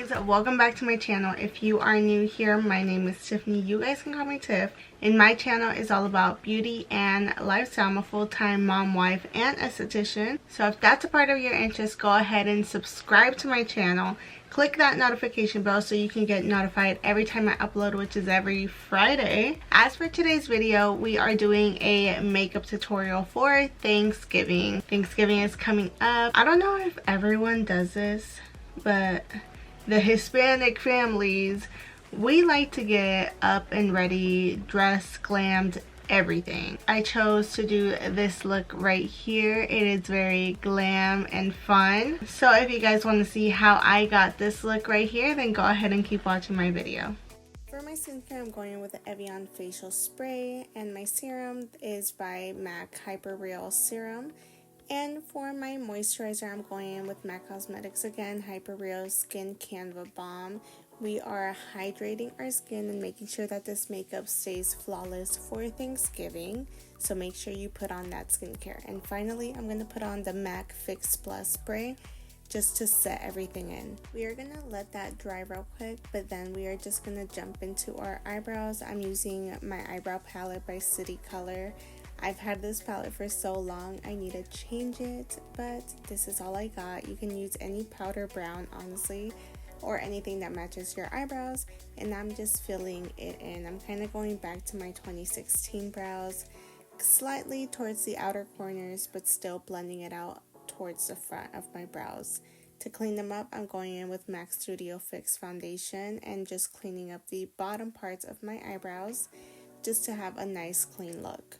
guys, welcome back to my channel. If you are new here, my name is Tiffany. You guys can call me Tiff, and my channel is all about beauty and lifestyle. I'm a full-time mom, wife, and esthetician. So if that's a part of your interest, go ahead and subscribe to my channel. Click that notification bell so you can get notified every time I upload, which is every Friday. As for today's video, we are doing a makeup tutorial for Thanksgiving. Thanksgiving is coming up. I don't know if everyone does this, but the Hispanic families, we like to get up and ready, dressed, glammed, everything. I chose to do this look right here. It is very glam and fun. So if you guys want to see how I got this look right here, then go ahead and keep watching my video. For my skincare, I'm going in with the Evian facial spray, and my serum is by MAC Hyper Real Serum. And for my moisturizer, I'm going in with MAC Cosmetics again, Hyper Real SkinCanvas Balm. We are hydrating our skin and making sure that this makeup stays flawless for Thanksgiving. So make sure you put on that skincare. And finally, I'm going to put on the MAC Fix Plus spray just to set everything in. We are going to let that dry real quick, but then we are just going to jump into our eyebrows. I'm using my eyebrow palette by City Color. I've had this palette for so long, I need to change it, but this is all I got. You can use any powder brown, honestly, or anything that matches your eyebrows, and I'm just filling it in. I'm kind of going back to my 2016 brows, slightly towards the outer corners, but still blending it out towards the front of my brows. To clean them up, I'm going in with MAC Studio Fix Foundation and just cleaning up the bottom parts of my eyebrows just to have a nice clean look.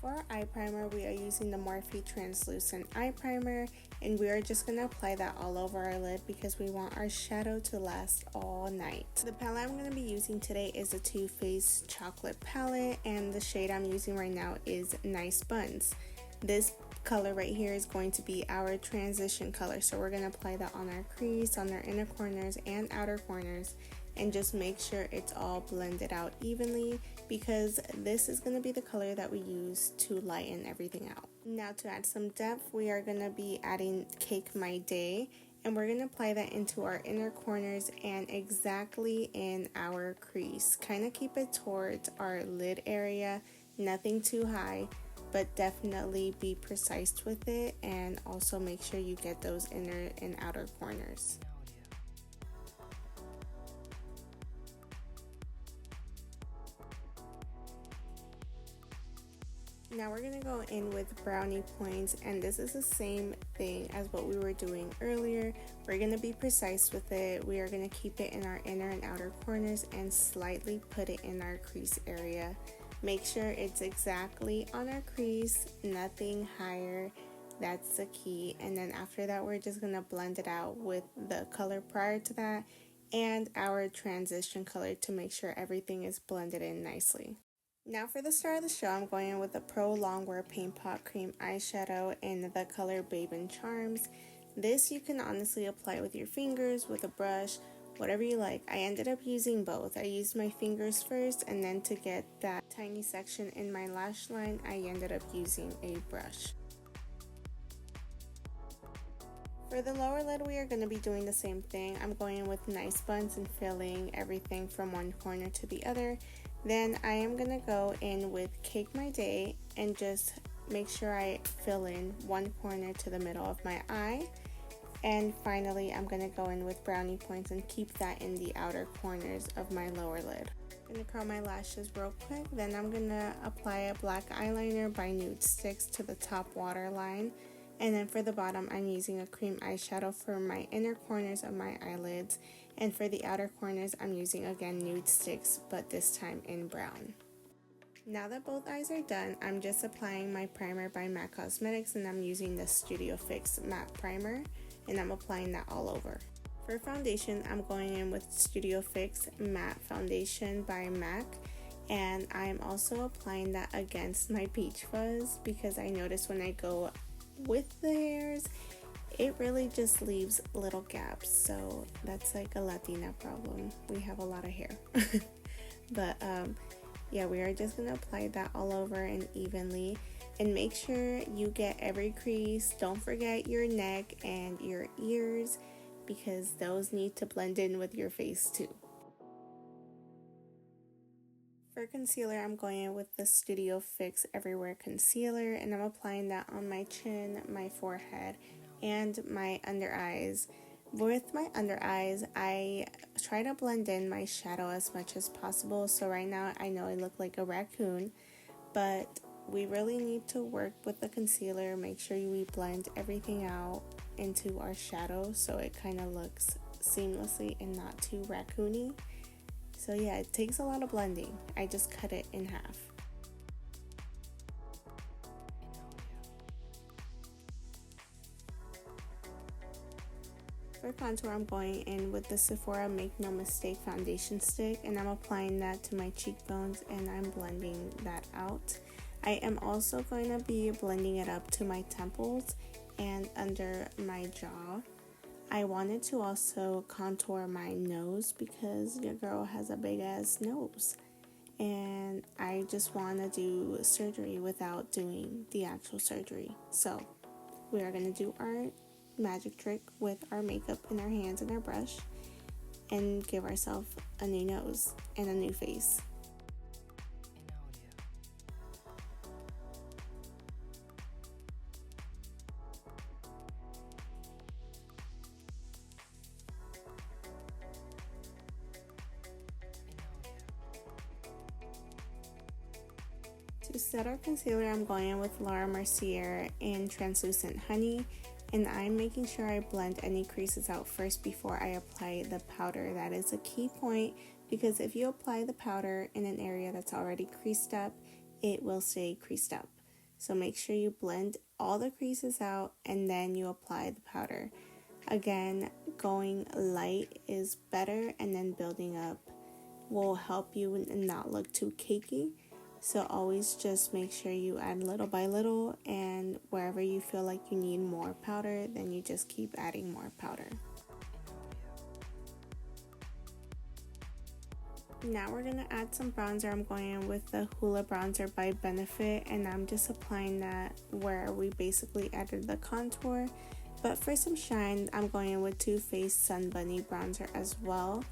For our eye primer, we are using the Morphe Translucent Eye Primer, and we are just going to apply that all over our lid because we want our shadow to last all night. The palette I'm going to be using today is a Too Faced Chocolate palette, and the shade I'm using right now is Nice Buns. This color right here is going to be our transition color, so we're going to apply that on our crease, on our inner corners and outer corners, and just make sure it's all blended out evenly because this is going to be the color that we use to lighten everything out. Now to add some depth, we are going to be adding Cake My Day, and we're going to apply that into our inner corners and exactly in our crease. Kind of keep it towards our lid area, nothing too high, but definitely be precise with it, and also make sure you get those inner and outer corners. Now we're going to go in with brownie points, and this is the same thing as what we were doing earlier. We're going to be precise with it. We are going to keep it in our inner and outer corners and slightly put it in our crease area. Make sure it's exactly on our crease, nothing higher. That's the key. And then after that, we're just going to blend it out with the color prior to that and our transition color to make sure everything is blended in nicely. Now for the start of the show, I'm going in with the Pro Longwear Paint Pot Cream Eyeshadow in the color Babe and Charms. This you can honestly apply with your fingers, with a brush, whatever you like. I ended up using both. I used my fingers first, and then to get that tiny section in my lash line, I ended up using a brush. For the lower lid, we are going to be doing the same thing. I'm going in with Nice Buns and filling everything from one corner to the other. Then I am going to go in with Cake My Day and just make sure I fill in one corner to the middle of my eye. And finally, I'm going to go in with brownie points and keep that in the outer corners of my lower lid. I'm going to curl my lashes real quick. Then I'm going to apply a black eyeliner by NUDESTIX to the top waterline. And then for the bottom, I'm using a cream eyeshadow for my inner corners of my eyelids. And for the outer corners, I'm using again NUDESTIX, but this time in brown. Now that both eyes are done, I'm just applying my primer by MAC Cosmetics, and I'm using the Studio Fix Matte Primer, and I'm applying that all over. For foundation, I'm going in with Studio Fix Matte Foundation by MAC, and I'm also applying that against my peach fuzz because I noticed when I go with the hairs, it really just leaves little gaps. So that's like a Latina problem. We have a lot of hair. But yeah, we are just gonna apply that all over and evenly, and make sure you get every crease. Don't forget your neck and your ears, because those need to blend in with your face too. For concealer, I'm going in with the Studio Fix Everywhere Concealer, and I'm applying that on my chin, my forehead, and my under eyes. With my under eyes, I try to blend in my shadow as much as possible. So right now, I know I look like a raccoon, but we really need to work with the concealer. Make sure we blend everything out into our shadow so it kind of looks seamlessly and not too raccoony. So yeah, it takes a lot of blending. I just cut it in half. For contour, I'm going in with the Sephora Make No Mistake foundation stick, and I'm applying that to my cheekbones and I'm blending that out. I am also going to be blending it up to my temples and under my jaw. I wanted to also contour my nose because your girl has a big ass nose, and I just want to do surgery without doing the actual surgery. So we are going to do our magic trick with our makeup in our hands and our brush and give ourselves a new nose and a new face. To set our concealer, I'm going in with Laura Mercier in Translucent Honey, and I'm making sure I blend any creases out first before I apply the powder. That is a key point, because if you apply the powder in an area that's already creased up, it will stay creased up. So make sure you blend all the creases out and then you apply the powder. Again, going light is better, and then building up will help you not look too cakey. So always just make sure you add little by little, and wherever you feel like you need more powder, then you just keep adding more powder. Now we're going to add some bronzer. I'm going in with the Hoola bronzer by Benefit, and I'm just applying that where we basically added the contour. But for some shine, I'm going in with Too Faced Sun Bunny bronzer as well.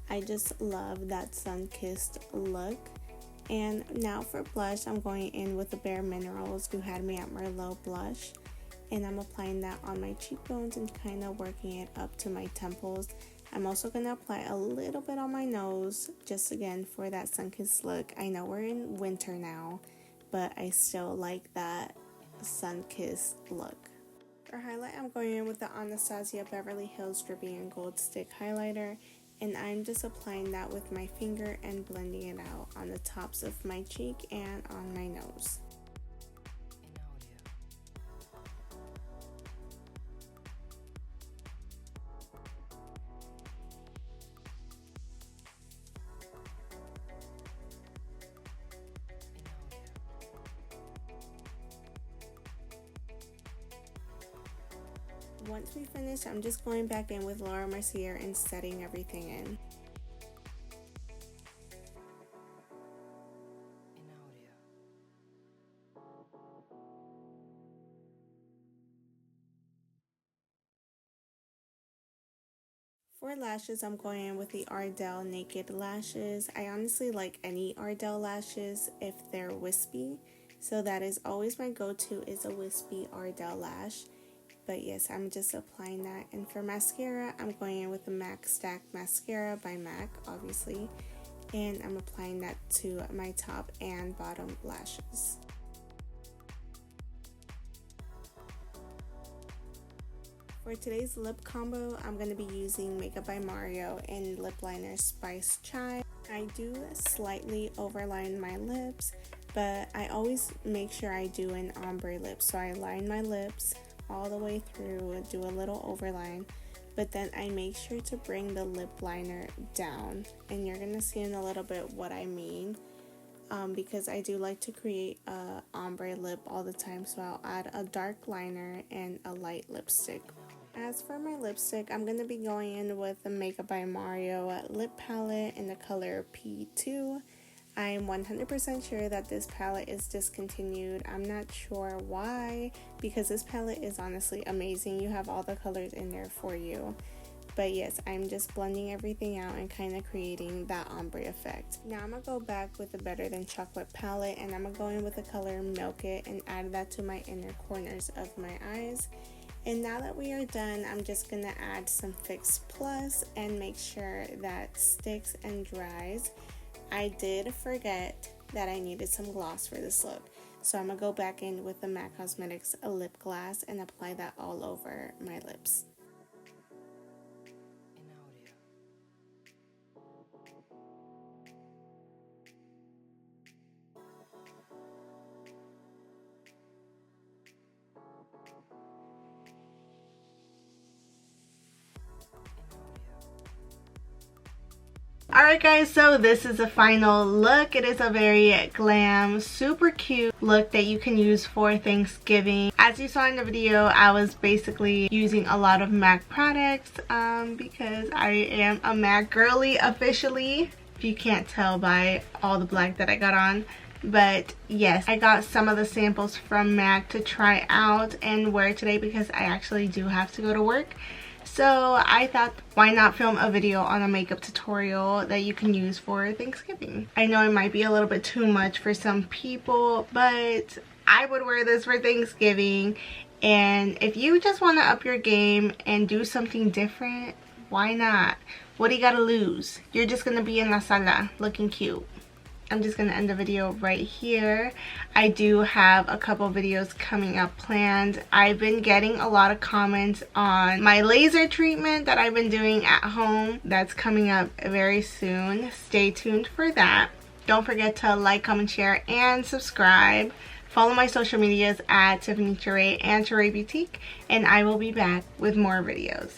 I just love that sun-kissed look. And now for blush, I'm going in with the Bare Minerals You Had Me at Merlot blush, and I'm applying that on my cheekbones and kind of working it up to my temples. I'm also going to apply a little bit on my nose, just again for that sun-kissed look. I know we're in winter now, but I still like that sun-kissed look. For highlight, I'm going in with the Anastasia Beverly Hills Dripping in Gold Stick Highlighter, and I'm just applying that with my finger and blending it out on the tops of my cheek and on my nose. Once we finish, I'm just going back in with Laura Mercier and setting everything in. For lashes, I'm going in with the Ardelle Naked Lashes. I honestly like any Ardelle lashes if they're wispy, so that is always my go-to, is a wispy Ardelle lash. But yes, I'm just applying that. And for mascara, I'm going in with the MACstack Mascara by MAC, obviously. And I'm applying that to my top and bottom lashes. For today's lip combo, I'm going to be using Makeupbymario in Lip Liner Spice Chai. I do slightly overline my lips, but I always make sure I do an ombre lip. So I line my lips all the way through, do a little overline, but then I make sure to bring the lip liner down, and you're gonna see in a little bit what I mean, because I do like to create a ombre lip all the time, so I'll add a dark liner and a light lipstick As for my lipstick, I'm going to be going in with the Makeupbymario lip palette in the color P2. I'm 100% sure that this palette is discontinued. I'm not sure why, because this palette is honestly amazing. You have all the colors in there for you. But yes, I'm just blending everything out and kind of creating that ombre effect. Now I'm going to go back with the Better Than Chocolate palette, and I'm going to go in with the color Milk It and add that to my inner corners of my eyes. And now that we are done, I'm just going to add some Fix Plus and make sure that sticks and dries. I did forget that I needed some gloss for this look. So I'm going to go back in with the MAC Cosmetics lip gloss and apply that all over my lips. Alright guys, so this is the final look. It is a very glam, super cute look that you can use for Thanksgiving. As you saw in the video, I was basically using a lot of MAC products because I am a MAC girly officially, if you can't tell by all the black that I got on. But yes, I got some of the samples from MAC to try out and wear today because I actually do have to go to work. So I thought, why not film a video on a makeup tutorial that you can use for Thanksgiving. I know it might be a little bit too much for some people, but I would wear this for Thanksgiving. And if you just want to up your game and do something different, why not? What do you gotta lose? You're just gonna be in la sala looking cute. I'm just going to end the video right here. I do have a couple videos coming up planned. I've been getting a lot of comments on my laser treatment that I've been doing at home. That's coming up very soon. Stay tuned for that. Don't forget to like, comment, share, and subscribe. Follow my social medias at Tiffanycherre and Cherrebeautique, and I will be back with more videos.